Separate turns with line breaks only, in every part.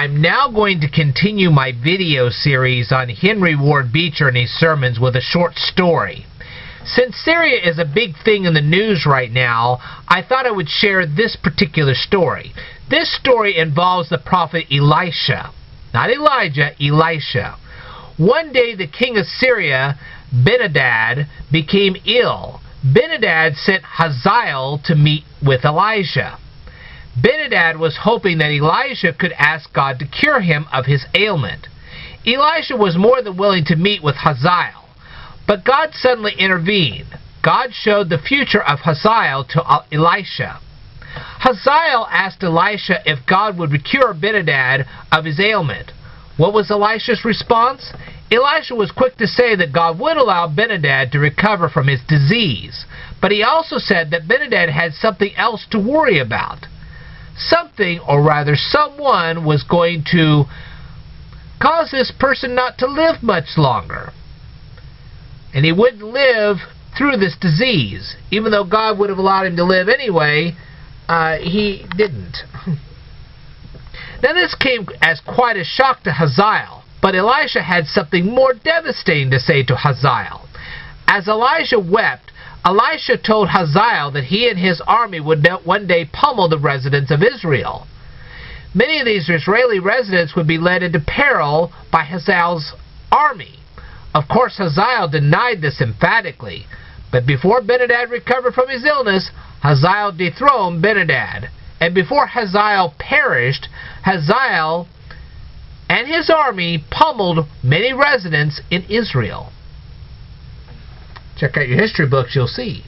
I'm now going to continue my video series on Henry Ward Beecher and his sermons with a short story. Since Syria is a big thing in the news right now, I thought I would share this particular story. This story involves the prophet Elisha. Not Elijah, Elisha. One day the king of Syria, Ben-Hadad, became ill. Ben-Hadad sent Hazael to meet with Elijah. Ben-Hadad was hoping that Elijah could ask God to cure him of his ailment. Elisha was more than willing to meet with Hazael, but God suddenly intervened. God showed the future of Hazael to Elisha. Hazael asked Elisha if God would cure Ben-Hadad of his ailment. What was Elisha's response? Elisha was quick to say that God would allow Ben-Hadad to recover from his disease, but he also said that Ben-Hadad had something else to worry about. Something, or rather someone, was going to cause this person not to live much longer. And he wouldn't live through this disease. Even though God would have allowed him to live anyway, he didn't. Now this came as quite a shock to Hazael, but Elisha had something more devastating to say to Hazael. As Elijah wept, Elisha told Hazael that he and his army would one day pummel the residents of Israel. Many of these Israeli residents would be led into peril by Hazael's army. Of course, Hazael denied this emphatically, but before Ben-Hadad recovered from his illness, Hazael dethroned Ben-Hadad. And before Hazael perished, Hazael and his army pummeled many residents in Israel. Check out your history books, you'll see.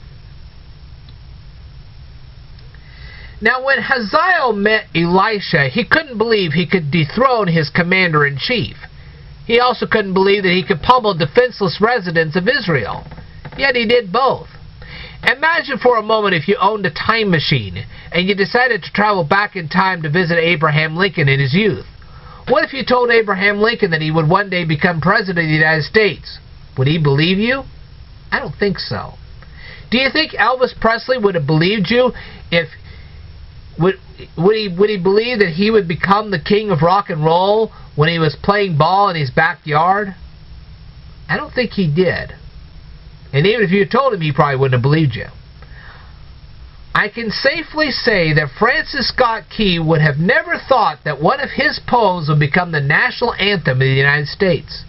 Now, when Hazael met Elisha, he couldn't believe he could dethrone his commander-in-chief. He also couldn't believe that he could pummel defenseless residents of Israel. Yet he did both. Imagine for a moment if you owned a time machine and you decided to travel back in time to visit Abraham Lincoln in his youth. What if you told Abraham Lincoln that he would one day become president of the United States? Would he believe you? I don't think so. Do you think Elvis Presley would have believed you if would he believe that he would become the king of rock and roll when he was playing ball in his backyard? I don't think he did. And even if you told him, he probably wouldn't have believed you. I can safely say that Francis Scott Key would have never thought that one of his poems would become the national anthem of the United States.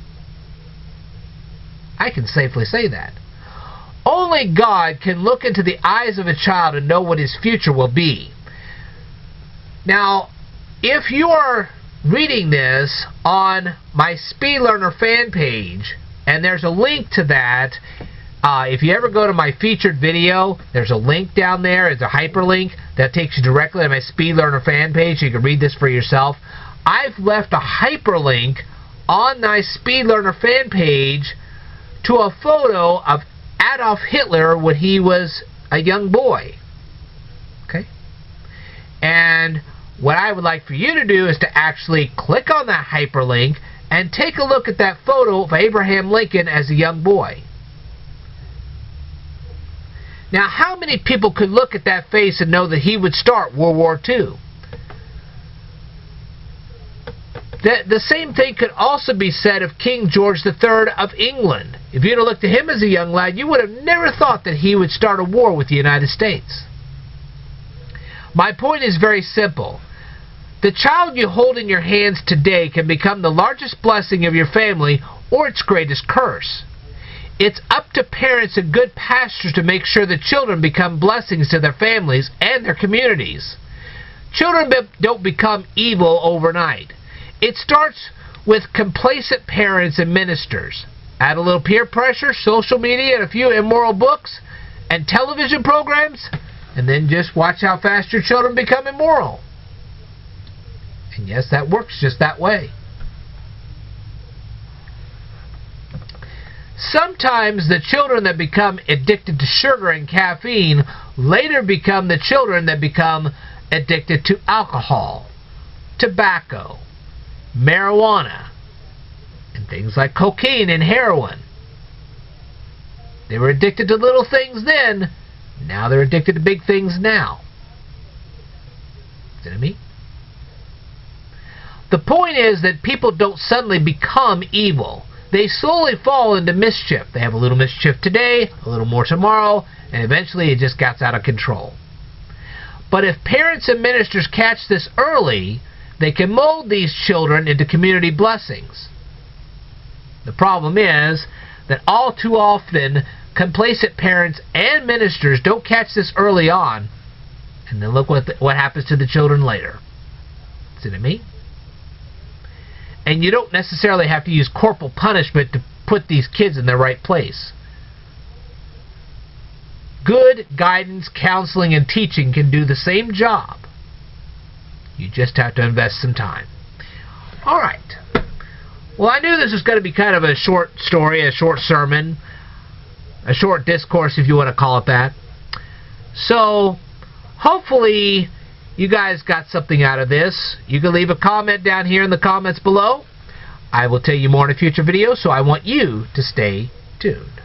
I can safely say that. Only God can look into the eyes of a child and know what his future will be. Now, if you are reading this on my Speed Learner fan page, and there's a link to that, if you ever go to my featured video, there's a link down there. It's a hyperlink that takes you directly to my Speed Learner fan page. You can read this for yourself. I've left a hyperlink on my Speed Learner fan page to a photo of Adolf Hitler when he was a young boy. Okay? And what I would like for you to do is to actually click on that hyperlink and take a look at that photo of Abraham Lincoln as a young boy. Now, how many people could look at that face and know that he would start World War II? The same thing could also be said of King George III of England. If you'd have looked at him as a young lad, you would have never thought that he would start a war with the United States. My point is very simple. The child you hold in your hands today can become the largest blessing of your family or its greatest curse. It's up to parents and good pastors to make sure that children become blessings to their families and their communities. Children don't become evil overnight. It starts with complacent parents and ministers. Add a little peer pressure, social media, and a few immoral books and television programs, and then just watch how fast your children become immoral. And yes, that works just that way. Sometimes the children that become addicted to sugar and caffeine later become the children that become addicted to alcohol, tobacco, marijuana, and things like cocaine and heroin. They were addicted to little things then, now they're addicted to big things now. See what I mean? The point is that people don't suddenly become evil. They slowly fall into mischief. They have a little mischief today, a little more tomorrow, and eventually it just gets out of control. But if parents and ministers catch this early, they can mold these children into community blessings. The problem is that all too often, complacent parents and ministers don't catch this early on, and then look what happens to the children later. See what I mean? And you don't necessarily have to use corporal punishment to put these kids in their right place. Good guidance, counseling, and teaching can do the same job. You just have to invest some time. All right. Well, I knew this was going to be kind of a short story, a short sermon, a short discourse, if you want to call it that. So, hopefully, you guys got something out of this. You can leave a comment down here in the comments below. I will tell you more in a future video, so I want you to stay tuned.